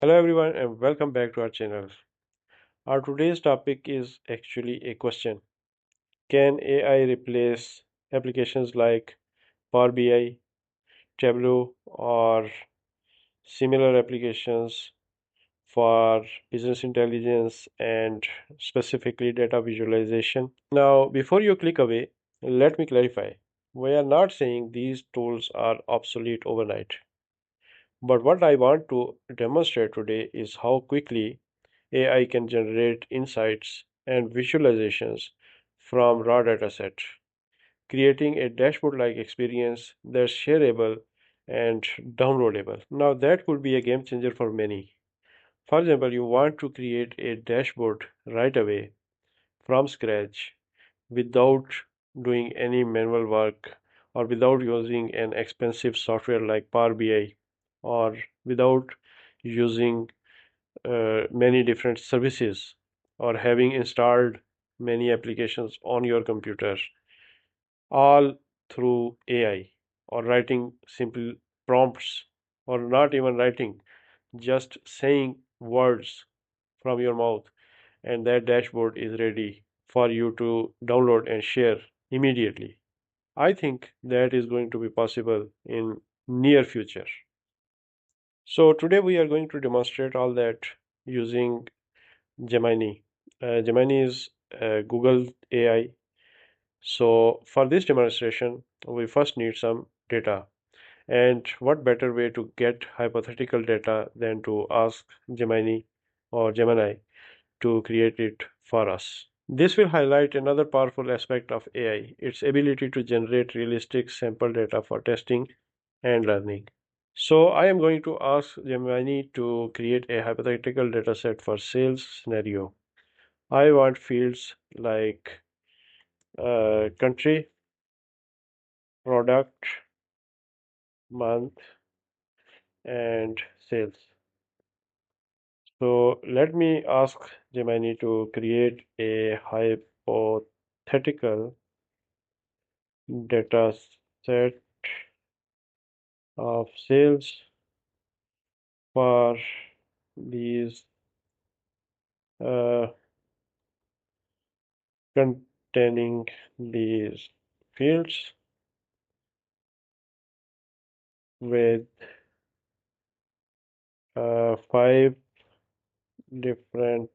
Hello everyone and welcome back to our channel. Our today's topic is actually a question. Can AI replace applications like Power BI, Tableau or similar applications for business intelligence and specifically data visualization? Now, before you click away, let me clarify. We are not saying these tools are obsolete overnight. But what I want to demonstrate today is how quickly AI can generate insights and visualizations from raw dataset, creating a dashboard-like experience that's shareable and downloadable. Now that could be a game changer for many. For example, you want to create a dashboard right away from scratch without doing any manual work or without using an expensive software like Power BI or without using many different services or having installed many applications on your computer, all through AI or writing simple prompts or not even writing, just saying words from your mouth, and that dashboard is ready for you to download and share immediately. I think that is going to be possible in near future. So today we are going to demonstrate all that using Gemini. Gemini is Google AI. So for this demonstration, we first need some data. And what better way to get hypothetical data than to ask Gemini or Gemini to create it for us. This will highlight another powerful aspect of AI, its ability to generate realistic sample data for testing and learning. So I am going to ask Gemini to create a hypothetical dataset for sales scenario. I want fields like country, product, month, and sales. So let me ask Gemini to create a hypothetical data set of sales for these uh, containing these fields with five different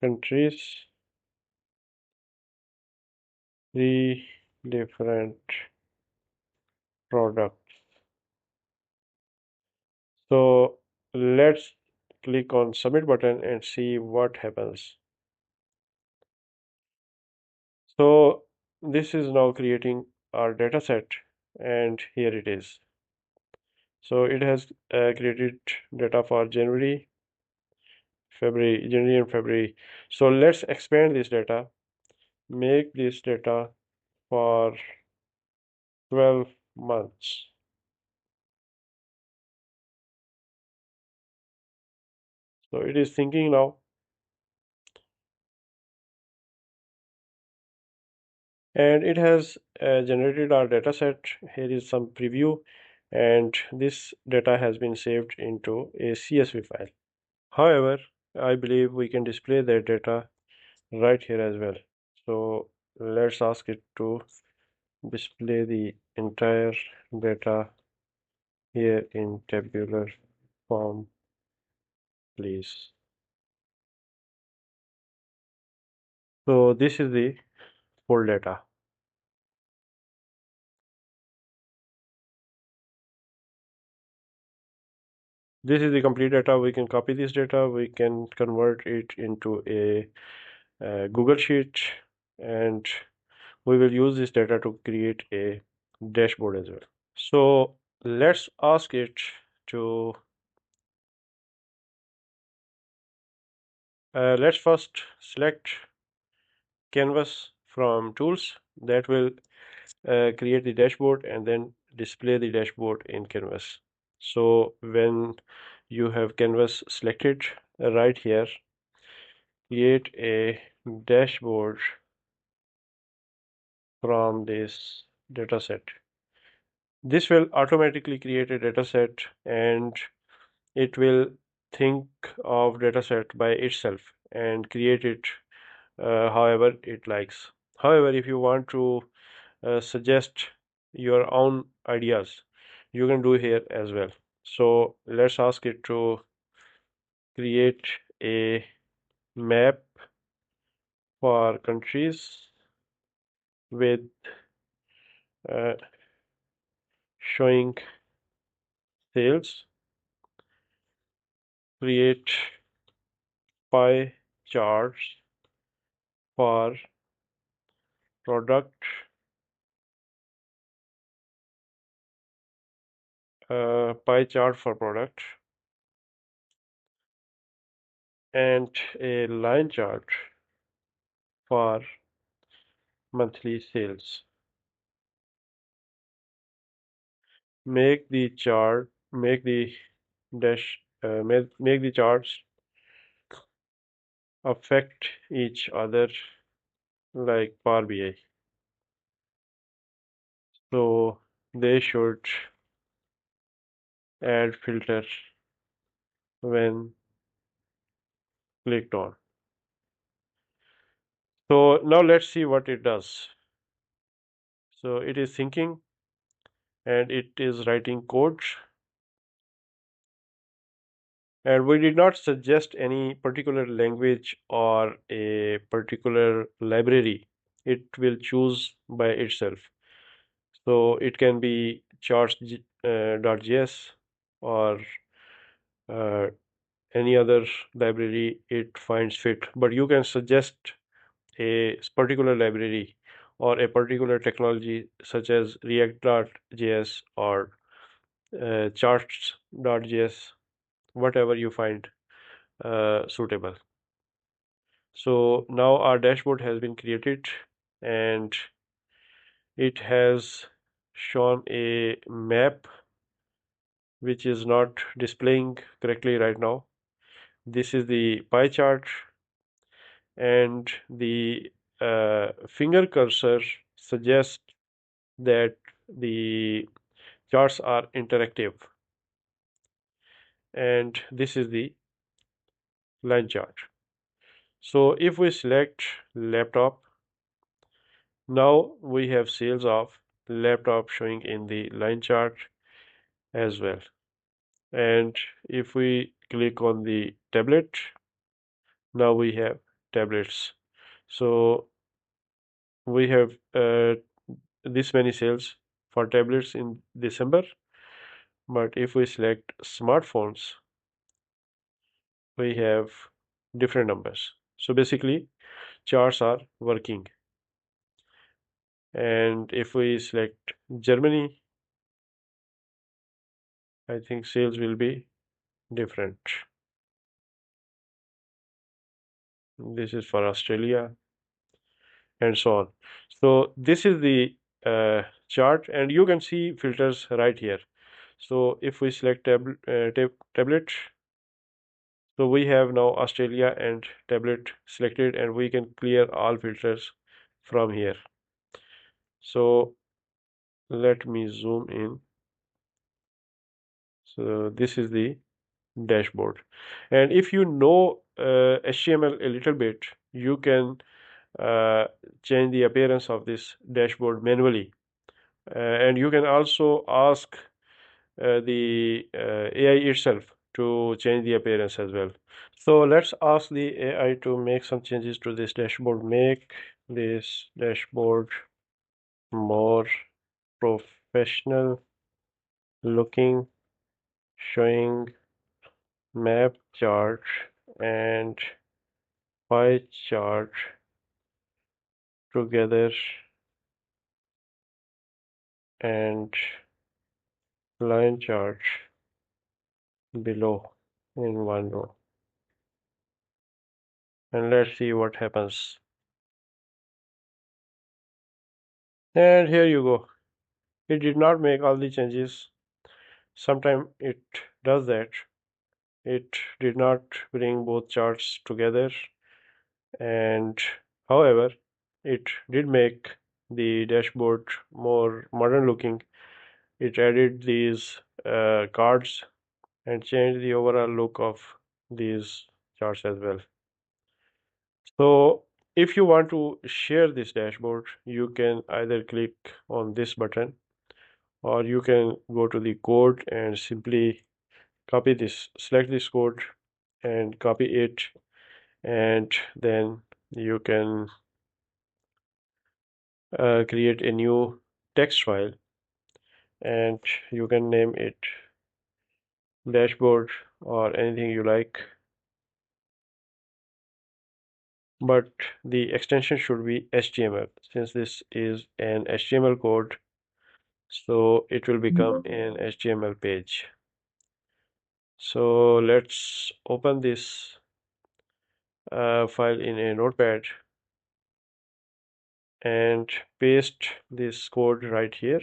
countries, three different products. So let's click on submit button and see what happens. So this is now creating our data set and here it is. So it has created data for January and February. So let's expand this data, make this data for 12 months. So it is thinking now and it has generated our data set. Here is some preview and this data has been saved into a CSV file. However, I believe we can display that data right here as well. So let's ask it to display the entire data here in tabular form, please. So this is the full data. This is the complete data. We can copy this data. We can convert it into a Google Sheet, and we will use this data to create a dashboard as well. So let's ask it to let's first select canvas from tools that will create the dashboard and then display the dashboard in canvas. So when you have canvas selected, right here create a dashboard from this dataset. This will automatically create a dataset and it will think of dataset by itself and create it however it likes. However, if you want to suggest your own ideas, you can do here as well. So let's ask it to create a map for countries with uh, showing sales, create pie charts for product, pie chart for product, and a line chart for monthly sales. Make the make the charts affect each other like Power BI. So they should add filter when clicked on. So now let's see what it does. So it is thinking and it is writing code, and we did not suggest any particular language or a particular library. It will choose by itself. So it can be charts.js or uh, any other library it finds fit. But you can suggest a particular library or a particular technology such as React.js or charts.js, whatever you find suitable. So now our dashboard has been created and it has shown a map which is not displaying correctly right now. This is the pie chart, and the finger cursor suggests that the charts are interactive, and this is the line chart. So if we select laptop, now we have sales of laptop showing in the line chart as well. And if we click on the tablet, now we have tablets. So we have this many sales for tablets in December, but if we select smartphones, we have different numbers. So basically, charts are working. And if we select Germany, I think sales will be different. This is for Australia and so on. So this is the chart, and you can see filters right here. So if we select tablet, so we have now Australia and tablet selected, and we can clear all filters from here. So let me zoom in. So this is the dashboard. And if you know HTML a little bit, you can uh, change the appearance of this dashboard manually. And you can also ask the AI itself to change the appearance as well. So let's ask the AI to make some changes to this dashboard. Make this dashboard more professional looking, showing map chart and pie chart together and line chart below in one row. And let's see what happens. And here you go. It did not make all the changes. Sometimes it does that. It did not bring both charts together, and however, it did make the dashboard more modern looking. It added these cards and change the overall look of these charts as well. So if you want to share this dashboard, you can either click on this button, or you can go to the code and simply copy this, select this code and copy it, and then you can create a new text file, and you can name it dashboard or anything you like, but the extension should be HTML. Since this is an HTML code, so it will become an HTML page. So let's open this file in a notepad and paste this code right here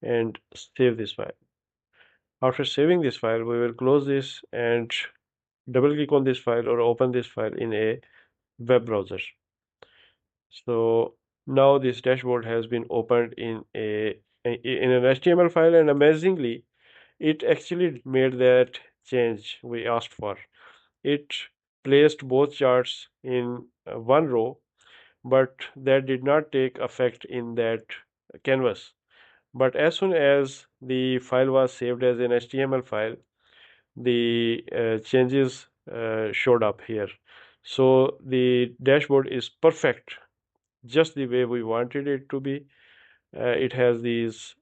and save this file. After saving this file, we will close this and double click on this file or open this file in a web browser. So now this dashboard has been opened in an HTML file, and amazingly, it actually made that change we asked for. It placed both charts in one row, but that did not take effect in that canvas. But as soon as the file was saved as an HTML file, the changes showed up here. So the dashboard is perfect, just the way we wanted it to be. It has these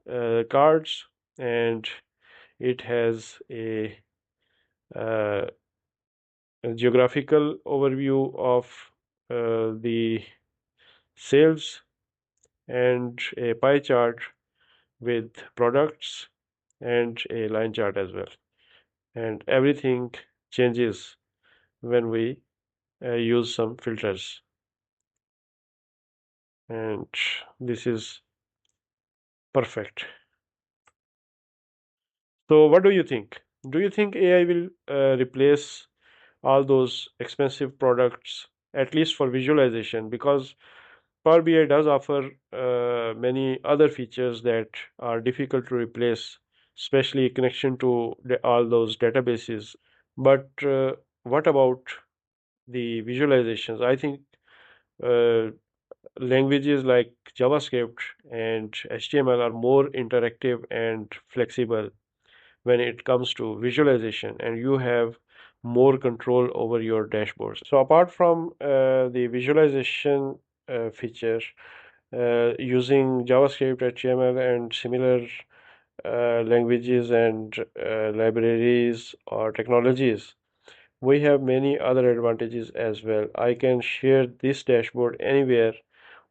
cards, and it has uh, a geographical overview of the sales and a pie chart with products and a line chart as well. And everything changes when we use some filters. And this is perfect. So what do you think? Do you think AI will replace all those expensive products, at least for visualization? Because Power BI does offer many other features that are difficult to replace, especially connection to all those databases. But what about the visualizations? I think uh, languages like JavaScript and HTML are more interactive and flexible when it comes to visualization, and you have more control over your dashboards. So apart from the visualization feature, using JavaScript, HTML, and similar languages and libraries or technologies, we have many other advantages as well. I can share this dashboard anywhere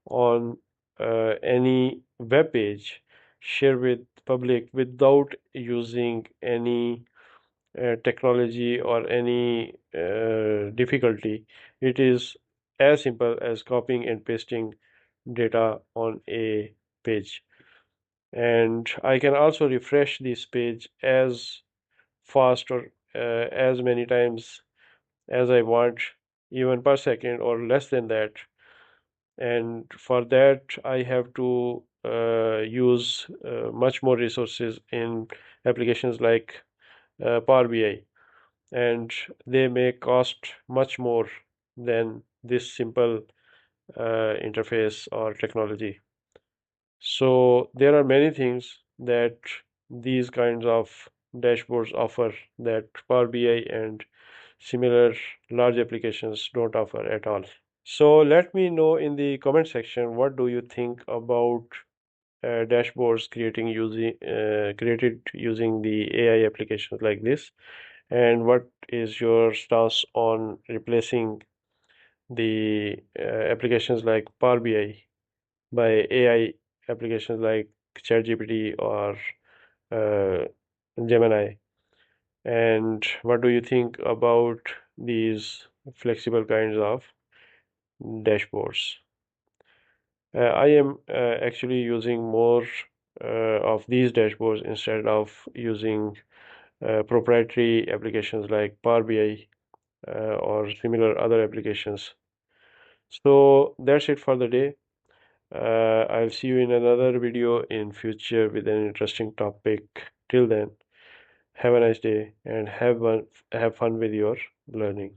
on any web page, share with public without using any technology or any difficulty. It is as simple as copying and pasting data on a page. And I can also refresh this page as fast or as many times as I want, even per second or less than that. And for that, I have to use much more resources in applications like Power BI, and they may cost much more than this simple interface or technology. So there are many things that these kinds of dashboards offer that Power BI and similar large applications don't offer at all. So let me know in the comment section, what do you think about dashboards created using the AI applications like this, and what is your stance on replacing the applications like Power BI by AI applications like ChatGPT or uh, Gemini? And what do you think about these flexible kinds of dashboards? I am actually using more of these dashboards instead of using proprietary applications like Power BI or similar other applications. So that's it for the day. I'll see you in another video in future with an interesting topic. Till then, Have a nice day and have fun with your learning.